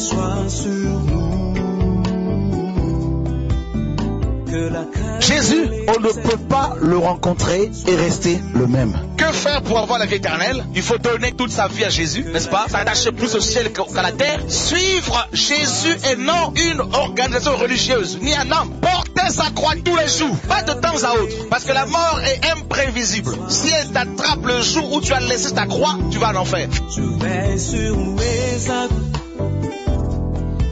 soit sur nous. Que la crainte Jésus, on ne peut pas le rencontrer et rester le même. Que faire pour avoir la vie éternelle? Il faut donner toute sa vie à Jésus, n'est-ce pas? S'attacher plus au ciel qu'à la terre. Suivre Jésus et non une organisation religieuse, ni un homme. Porter sa croix tous les jours, pas de temps à autre. Parce que la mort est imprévisible. Si elle t'attrape le jour où tu as laissé ta croix, tu vas en enfer. je vais sur mes actes.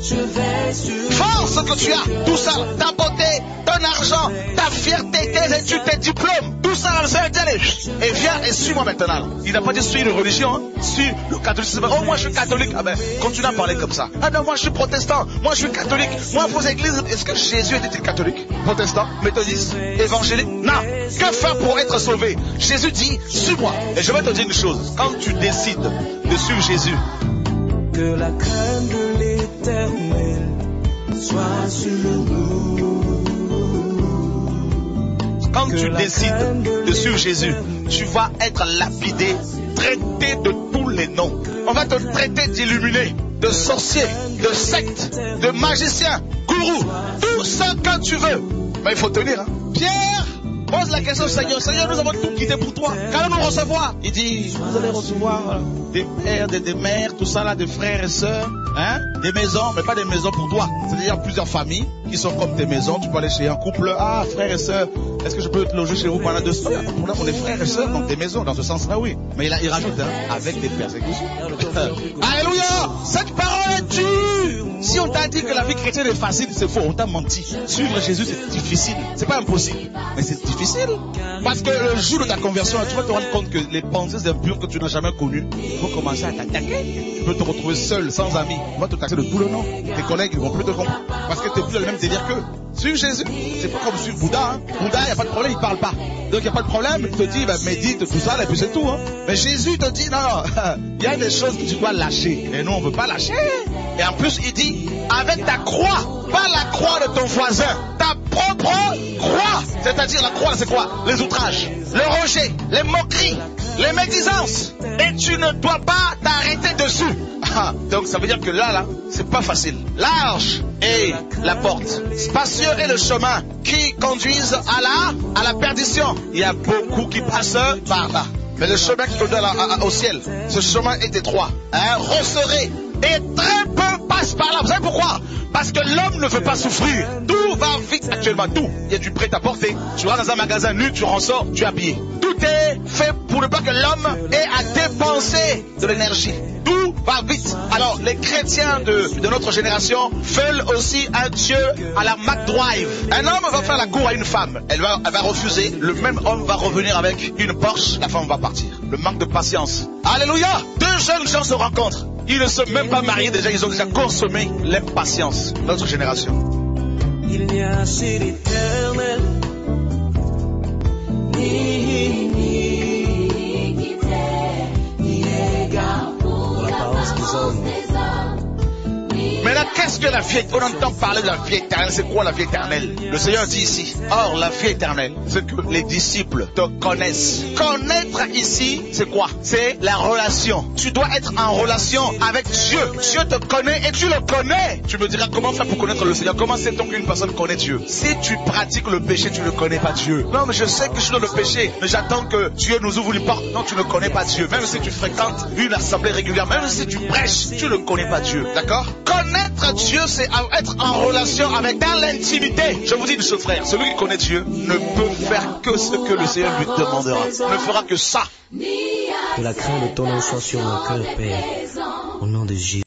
Je vais sur Force que tu as, tout ça, ta beauté, ton argent, ta fierté, tes études, tes diplômes, tout ça, le Seigneur dit, allez, et viens et suis-moi maintenant. Il n'a pas dit suis une religion, hein. Suis le catholicisme. Oh, moi je suis catholique. Ah ben, continue à parler comme ça. Ah non, moi je suis protestant, moi je suis catholique, moi vos églises. Est-ce que Jésus était catholique, protestant, méthodiste, évangélique? Non. Que faire pour être sauvé? Jésus dit, suis-moi. Et je vais te dire une chose, quand tu décides de suivre Jésus, que la crainte de l'Éternel soit sur nous. quand tu décides de suivre Jésus, tu vas être lapidé, traité de tous les noms. On va te traiter d'illuminé, de sorcier, de secte, de magicien, gourou, tout ce que tu veux. Mais il faut tenir, hein. Pierre pose la question au Seigneur. Seigneur, nous avons tout quitté pour toi. Qu'allons-nous recevoir? Il dit, vous allez recevoir des pères, des mères, tout ça là, des frères et sœurs, hein, des maisons, mais pas des maisons pour toi. C'est-à-dire plusieurs familles qui sont comme tes maisons. Tu peux aller chez un couple, ah, frères et sœurs, est-ce que je peux te loger chez vous pendant 2 semaines? On est frères et sœurs dans tes maisons, dans ce sens-là, oui. Mais il rajoute, hein, avec des persécutions. Alléluia! Cette parole est dure! Si on t'a dit que la vie chrétienne est facile, c'est faux, on t'a menti. Suivre Jésus, c'est difficile. C'est pas impossible, mais c'est difficile. Parce que le jour de ta conversion, tu vas te rendre compte que les pensées impures que tu n'as jamais connues vont commencer à t'attaquer. Tu peux te retrouver seul, sans amis. On va te taxer de tout le nom. Tes collègues ne vont plus te comprendre. Parce que tu n'es plus dans le même délire qu'eux. Suivre Jésus, c'est pas comme suivre Bouddha. Hein. Bouddha, il n'y a pas de problème, il parle pas. Donc il n'y a pas de problème, il te dit, bah, médite, tout ça, et puis c'est tout. Hein. Mais Jésus te dit, non, il y a des choses que tu dois lâcher. Et nous, on ne veut pas lâcher. Et en plus, il dit, avec ta croix, pas la croix de ton voisin, ta propre croix. C'est-à-dire la croix, c'est quoi? Les outrages, le rejet, les moqueries, les médisances. Et tu ne dois pas t'arrêter dessus. Donc ça veut dire que là, c'est pas facile. Large est la porte, spacieux est le chemin qui conduisent à la perdition. Il y a beaucoup qui passent par là. Mais le chemin qui conduit au ciel, ce chemin est étroit, hein, resserré, et très peu passent par là. Vous savez pourquoi? Parce que l'homme ne veut pas souffrir. Tout va vite actuellement, tout. Il y a du prêt-à-porter. Tu vas dans un magasin nu, tu en sors, tu es habillé. Tout est fait pour ne pas que l'homme ait à dépenser de l'énergie. Tout va vite. Alors, les chrétiens de notre génération veulent aussi un Dieu à la McDrive. Un homme va faire la cour à une femme. Elle va refuser. Le même homme va revenir avec une Porsche. La femme va partir. Le manque de patience. Alléluia! 2 jeunes gens se rencontrent. Ils ne sont même pas mariés déjà. Ils ont déjà consommé l'impatience. Notre génération. Il n'y a chez l'Éternel ni égard pour l'apparence des hommes. Maintenant, qu'est-ce que la vie éternelle? On entend parler de la vie éternelle. C'est quoi la vie éternelle? Le Seigneur dit ici, or la vie éternelle, c'est que les disciples te connaissent. Connaître ici, c'est quoi? C'est la relation. Tu dois être en relation avec Dieu. Dieu te connaît et tu le connais. Tu me diras comment faire pour connaître le Seigneur? Comment sait-on qu'une personne connaît Dieu? Si tu pratiques le péché, tu ne connais pas Dieu. Non, mais je sais que je suis dans le péché, mais j'attends que Dieu nous ouvre une porte. Non, tu ne connais pas Dieu. Même si tu fréquentes une assemblée régulière, même si tu prêches, tu ne connais pas Dieu. D'accord? Connaître Dieu, c'est être en relation avec, dans l'intimité. Je vous dis une chose, frère, celui qui connaît Dieu ne peut faire que ce que le Seigneur lui demandera. Ne fera que ça. Que la crainte de ton nom soit sur mon cœur, Père, au nom de Jésus.